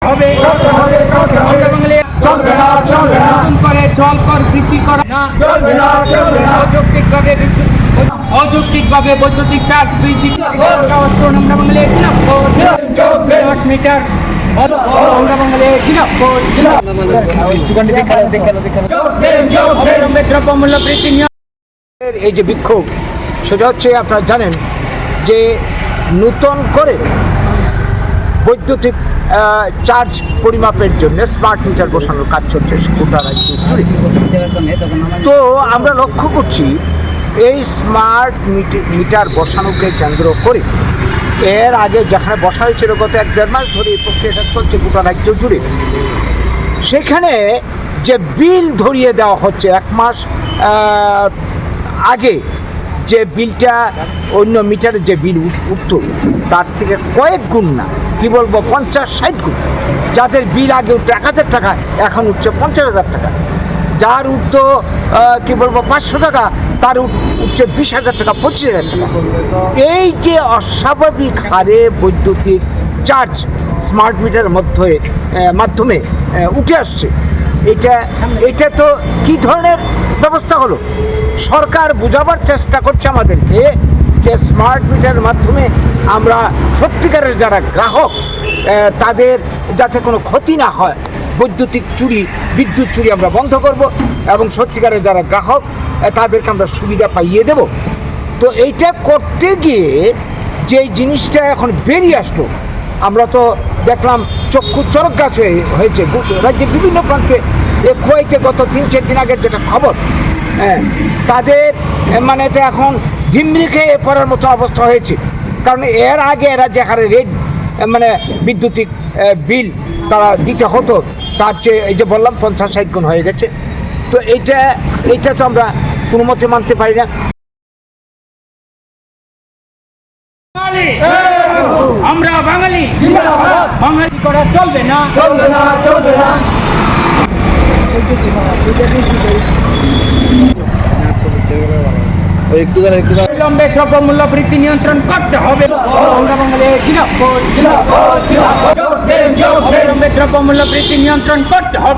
হবে জল কর বৃদ্ধি করা না, অযৌক্তিকভাবে বৈদ্যুতিক চার্জ বৃদ্ধি আমরা বাঙালি মিটার দ্রব্যমূল্য বৃদ্ধি। এই যে বিক্ষোভ, সেটা হচ্ছে আপনারা জানেন যে নতুন করে বৈদ্যুতিক চার্জ পরিমাপের জন্য স্মার্ট মিটার বসানোর কাজ চলছে গোটা রাজ্য জুড়ে। তো আমরা লক্ষ্য করছি এই স্মার্ট মিটার বসানোকে কেন্দ্র করে এর আগে যেখানে বসা হয়েছিল গত 1-1.5 মাস ধরে এই প্রক্রিয়াটা চলছে গোটা রাজ্য জুড়ে, সেখানে যে বিল ধরিয়ে দেওয়া হচ্ছে 1 মাস আগে যে বিলটা অন্য মিটারের যে বিল উঠত তার থেকে কয়েক গুণ না, কি বলবো 50-60 গুণ। যাদের বিল আগে উঠতো 1000 টাকা এখন উঠছে 50,000 টাকা, যার উঠতো কি বলবো 500 টাকা তার উঠছে 20,000 টাকা, 25,000 টাকা। এই যে অস্বাভাবিক হারে বৈদ্যুতিক চার্জ স্মার্ট মিটারের মাধ্যমে উঠে আসছে, এটা তো কি ধরনের ব্যবস্থা হলো? সরকার বোঝাবার চেষ্টা করছে আমাদেরকে যে স্মার্ট মিটারের মাধ্যমে আমরা সত্যিকারের যারা গ্রাহক তাদের যাতে কোনো ক্ষতি না হয়, বিদ্যুৎ চুরি আমরা বন্ধ করব এবং সত্যিকারের যারা গ্রাহক তাদেরকে আমরা সুবিধা পাইয়ে দেব। তো এইটা করতে গিয়ে যে জিনিসটা এখন বেরিয়ে আসলো, আমরা তো দেখলাম চক্ষু চরক গাছ হয়েছে রাজ্যের বিভিন্ন প্রান্তে। কুয়াইতে গত 3-4 দিন আগের যেটা খবর, তাদের মানে এটা এখন ঝিমড়ি খেয়ে পড়ার মতো অবস্থা হয়েছে। কারণ এর আগে এরা যে হারে রেট মানে বিদ্যুতিক বিল তারা দিতে হতো তার চেয়ে এই যে বললাম 50-60 গুণ হয়ে গেছে। তো এইটা তো আমরা কোনো মতে মানতে পারি না। আমরা বাঙালি, বাঙালি করা চলবে না। বিলম্বে দ্রব্যমূল্য বৃদ্ধি নিয়ন্ত্রণ করতে হবে। আমরা বাঙালি বিলম্বে দ্রব্যমূল্য বৃদ্ধি নিয়ন্ত্রণ করতে হবে।